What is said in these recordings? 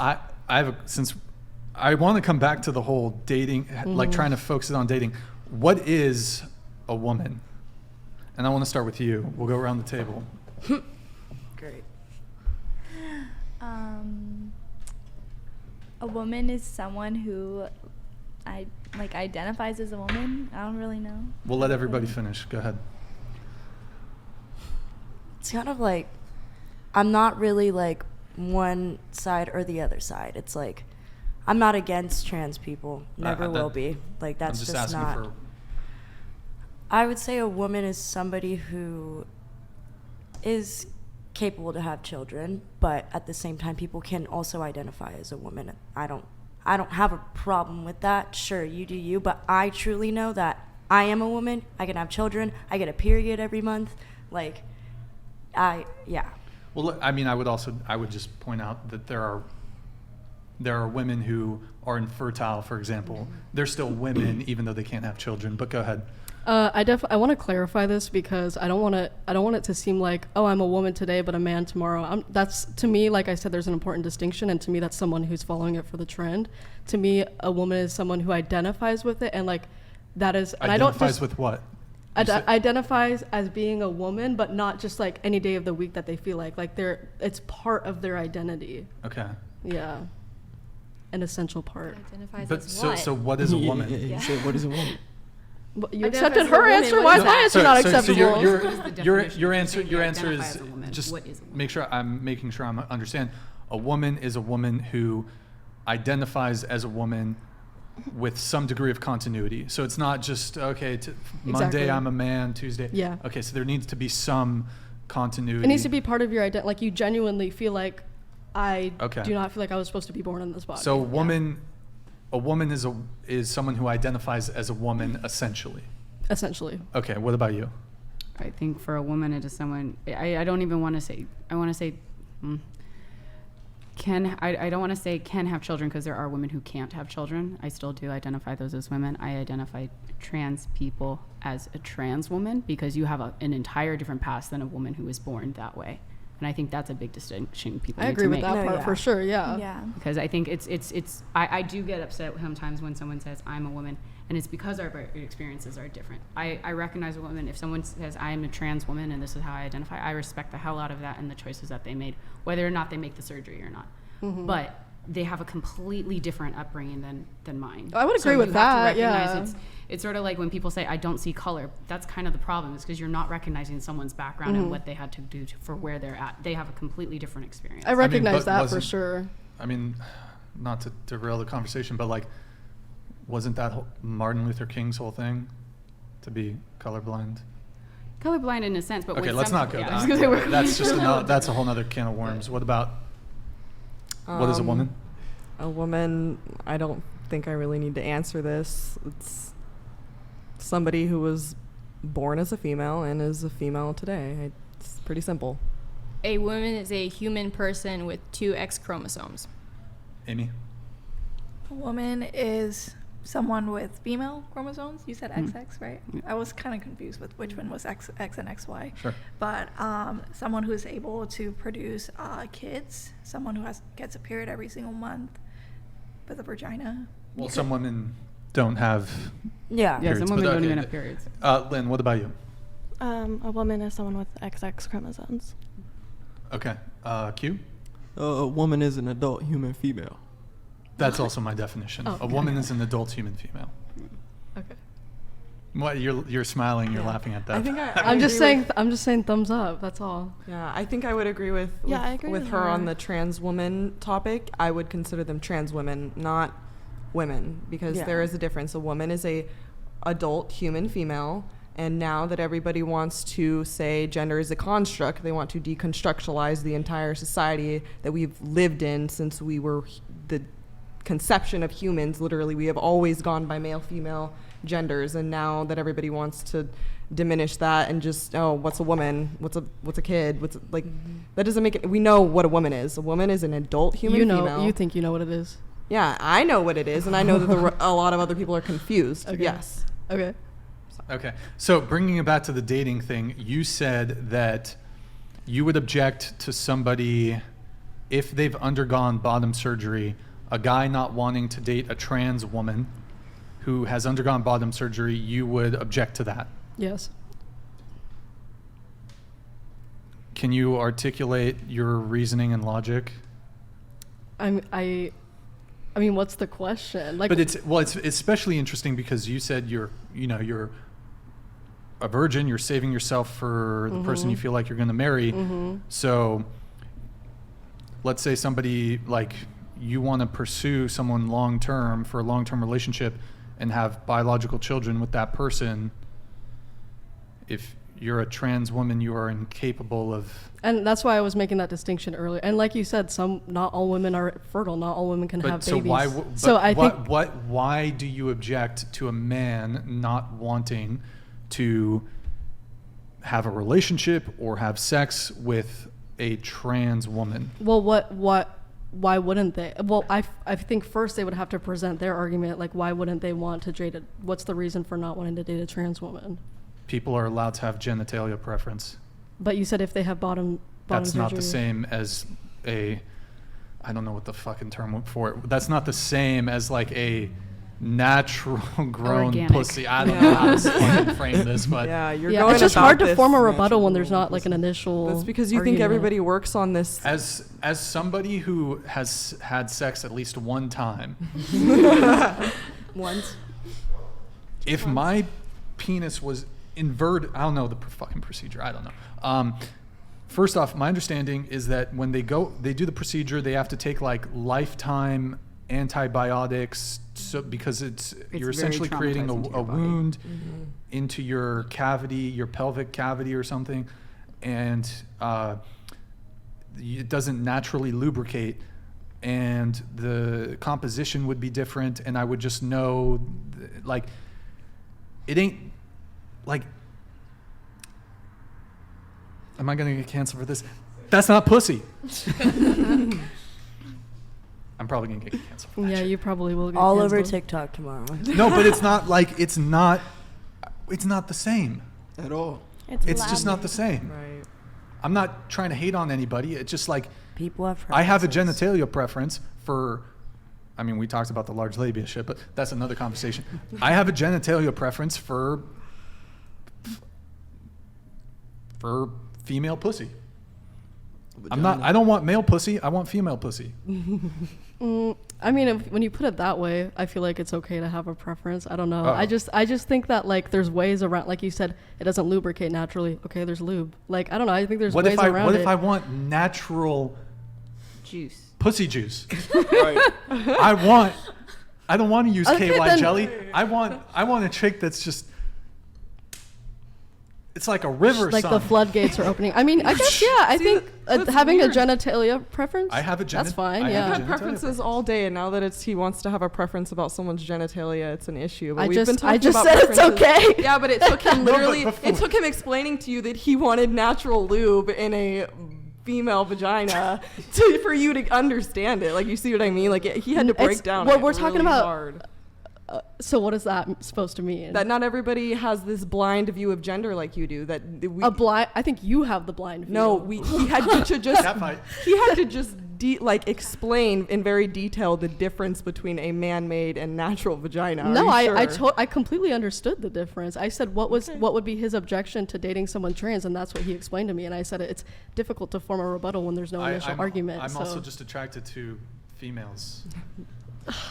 I have since I want to come back to the whole dating, like trying to focus it on dating. What is a woman? And I want to start with you. We'll go around the table. Great. A woman is someone who identifies as a woman. I don't really know. We'll let everybody finish. Go ahead. It's kind of like, I'm not really like one side or the other side. It's like, I'm not against trans people. Never will be. Like, that's I'm just just asking not. for. I would say a woman is somebody who is capable to have children, but at the same time, people can also identify as a woman. I don't have a problem with that. Sure, you do you, but I truly know that I am a woman. I can have children. I get a period every month. Like, yeah. Well, I mean, I would just point out that there are women who are infertile, for example. They're still women, even though they can't have children. But go ahead. I want to clarify this because I don't want it to seem like, oh, I'm a woman today but a man tomorrow. That's, to me, like I said, there's an important distinction, and to me that's someone who's following it for the trend. To me, a woman is someone who identifies with it, and like that is, and Identifies with what? Identifies as being a woman, but not just like any day of the week that they feel like it's part of their identity. Okay. Yeah, an essential part. Identifies But as what? so what is a woman? You said, what is a woman? But you Identifies accepted as a her woman, answer. what Why is is my that? answer not acceptable? Your answer Identify is as a woman. just What is a woman? make sure I'm understand. A woman is a woman who identifies as a woman with some degree of continuity. So it's not just Monday Exactly. I'm a man, Tuesday. Yeah. Okay, so there needs to be some continuity. It needs to be part of your identity. Like, you genuinely feel like, I Okay. do not feel like I was supposed to be born in this body. So a woman is someone who identifies as a woman essentially. Essentially. Okay, what about you? I think for a woman, it is someone. I don't even want to say. I want to say. I don't want to say can have children, because there are women who can't have children. I still do identify those as women. I identify trans people as a trans woman, because you have an entire different past than a woman who was born that way. And I think that's a big distinction people I need agree to with make. that part for sure. Yeah. Yeah. Because I think I do get upset sometimes when someone says I'm a woman, and it's because our experiences are different. I recognize a woman. If someone says I am a trans woman and this is how I identify, I respect the hell out of that and the choices that they made, whether or not they make the surgery or not. But they have a completely different upbringing than mine. I would agree So with you have to that, recognize yeah. It's sort of like when people say I don't see color. That's kind of the problem, is because you're not recognizing someone's background and what they had to do for where they're at. They have a completely different experience. I recognize but that for sure. I mean, not to derail the conversation, but like, wasn't that Martin Luther King's whole thing to be colorblind? Colorblind in a sense, but Okay, with let's some not go people, down. That's just that's a whole nother can of worms. What about what is a woman? A woman, I don't think I really need to answer this. It's somebody who was born as a female and is a female today. It's pretty simple. A woman is a human person with 2 X chromosomes. Amy? A woman is someone with female chromosomes. You said XX, right? I was kind of confused with which one was X and XY. Sure. But someone who is able to produce kids, someone who gets a period every single month with a vagina. Well, some women don't have Yeah. Yeah, some periods, women but don't okay. even have periods. Lynn, what about you? A woman is someone with XX chromosomes. Okay. Q? A woman is an adult human female. That's also my definition. Oh, A woman is an adult human female. Okay. What, you're smiling, you're Yeah. laughing at that. I think I'm just saying thumbs up. That's all. Yeah, I think I would agree with I agree with with her her. on the trans woman topic. I would consider them trans women, not women, because Yeah. there is a difference. A woman is a adult human female, and now that everybody wants to say gender is a construct, they want to deconstructualize the entire society that we've lived in since we were the conception of humans. Literally, we have always gone by male female genders, and now that everybody wants to diminish that and just, oh, what's a woman, what's a kid, what's like, that doesn't make it. We know what a woman is. A woman is an adult human female. You think you know what it is. Yeah, I know what it is, and I know that a lot of other people are confused. Okay. Yes. Okay. Okay. So bringing it back to the dating thing, you said that you would object to somebody if they've undergone bottom surgery, a guy not wanting to date a trans woman who has undergone bottom surgery, you would object to that. Yes. Can you articulate your reasoning and logic? I mean, what's the question? Like, But it's especially interesting because you said you're a virgin, you're saving yourself for the person you feel like you're going to marry. So let's say somebody like you want to pursue someone long term for a long term relationship and have biological children with that person. If you're a trans woman, you are incapable of. and that's why I was making that distinction earlier. And like you said, not all women are fertile. Not all women can have So babies. why do you object to a man not wanting to have a relationship or have sex with a trans woman? Well, why wouldn't they? Well, I think first they would have to present their argument. Like, why wouldn't they want to date what's the reason for not wanting to date a trans woman? People are allowed to have genitalia preference. But you said if they have bottom That's surgery. not the same as I don't know what the fucking term for it. That's not the same as like a natural grown Organic. pussy. I don't know how to fucking frame this, but Yeah, you're Yeah, going it's just about hard to this form a rebuttal when there's natural not like an initial. That's because you think argument. everybody works on this. as somebody who has had sex at least one time, Once. if my penis was inverted, I don't know the fucking procedure. I don't know. First off, my understanding is that when they do the procedure, they have to take like lifetime antibiotics, so because you're very essentially creating traumatizing to a your body. wound into your cavity, your pelvic cavity or something, and it doesn't naturally lubricate, and the composition would be different, and I would just know, like, it ain't, like, am I gonna get canceled for this? That's not pussy. I'm probably gonna get canceled for that Yeah, shit. you probably will get All over canceled. TikTok tomorrow. No, but it's not like, it's not the same. At all. It's just not the same. Right. I'm not trying to hate on anybody. It's just like, People have I have a preferences. genitalia preference for, I mean, we talked about the large labia shit, but that's another conversation. I have a genitalia preference for female pussy. I don't want male pussy. I want female pussy. I mean, when you put it that way, I feel like it's okay to have a preference. I don't know. Oh. I just think that like there's ways around. Like you said, it doesn't lubricate naturally. Okay, there's lube. Like I don't know. I think there's What ways if I around it. if I want natural Juice. pussy juice? Right. I don't want to use Okay, KY then- jelly. I want a chick that's just, it's like a river. like son. the floodgates are opening. I mean, I guess yeah. I See, think that's having weird. a genitalia preference. I have a That's fine. I Yeah. have I've a had genitalia preferences all day, and now that he wants to have a preference about someone's genitalia, it's an issue. But I we've been just talking about said it's preferences. okay. Yeah, but it took him No, but literally. before- It took him explaining to you that he wanted natural lube in a female vagina for you to understand it. Like, you see what I mean? Like, he had to break It's- down. what it we're talking really about- hard. So what is that supposed to mean? That not everybody has this blind view of gender like you do. That we a blind. I think you have the blind view. no, he had to just Catfight. he had to just explain in very detail the difference between a man-made and natural vagina. Are No, you I sure? I completely understood the difference. I said what would be his objection to dating someone trans, and that's what he explained to me. And I said it's difficult to form a rebuttal when there's no initial argument. I'm so. also just attracted to females.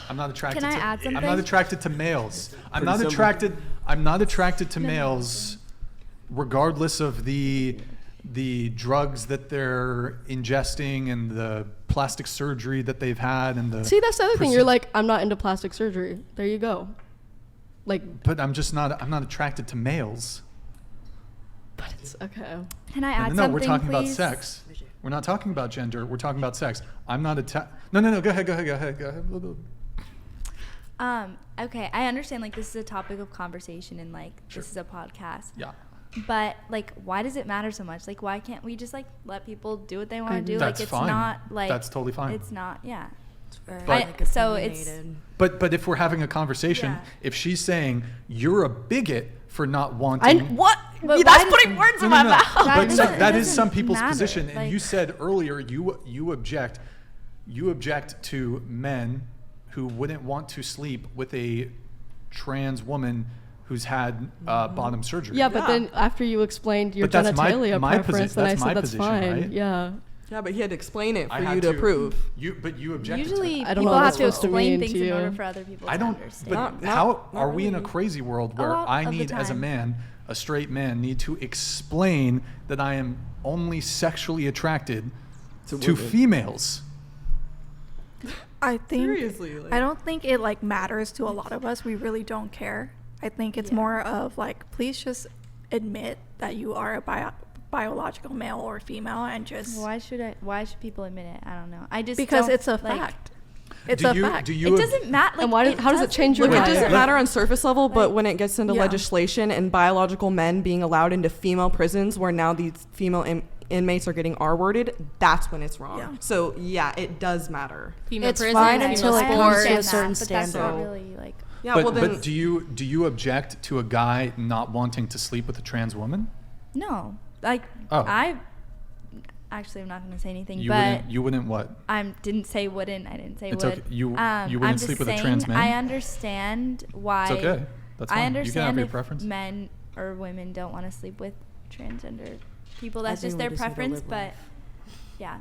I'm not attracted Can I to add I'm not something? attracted to males. I'm Pretty not simple. attracted to males regardless of the drugs that they're ingesting and the plastic surgery that they've had and the See, that's the other thing. proce- You're like, I'm not into plastic surgery. There you go. Like, But I'm not attracted to males. but it's okay. Can I No, add no, something, we're talking about please? sex. We're not talking about gender. We're talking about sex. I'm not No, go ahead. Okay, I understand like this is a topic of conversation and like this is a podcast. Yeah. But like why does it matter so much? Like why can't we just like let people do what they want to do? That's like it's fine. not like That's totally fine. It's not, yeah. It's very, But- so it's- opinionated. But if we're having a conversation, Yeah. if she's saying you're a bigot for not wanting, What? But That's why putting does- words No, in no, my no. mouth. But so It that is doesn't some people's matter, position, and you like- said earlier you object to men who wouldn't want to sleep with a trans woman who's had bottom surgery. Yeah, but then after you explained your But that's my- genitalia my preference, then I that's my said that's position, fine. right? Yeah. Yeah, but he had to explain it I for had you to approve. But you objected Usually to it. I don't people know what have that's to supposed to explain mean things to in order you. for other people I to don't. understand. But Not- how not are we in a really. crazy world where lot I of the need, as a time. man, a straight man, need to explain that I am only sexually attracted to women. females? I think Seriously, like- I don't think it like matters to a lot of us. We really don't care. I think it's more of like, please just admit that you are a biological male or female, and just Why should people admit it? I don't know. I just because don't, it's a like, fact. It's do a you, fact. Do you It doesn't matter. Like, And why how does it change your Look, it life? doesn't matter on surface level, but when it gets into Yeah. legislation and biological men being allowed into female prisons where now these female inmates are getting R-worded, that's when it's wrong. Yeah. So, yeah, it does matter. Female It's prison, fine female until it I comes sport. to a understand certain that, but that's not standard. really like. Yeah, but, well then, but do you object to a guy not wanting to sleep with a trans woman? No, like Oh. I actually I'm not going to say anything, You but wouldn't what? I didn't say wouldn't. I didn't say It's would. okay. You I'm wouldn't just sleep with a saying trans man? I understand why. It's okay. That's fine. I You can have understand your if preference. men or women don't want to sleep with transgender people. That's think just we their just need to preference. live But life. yeah,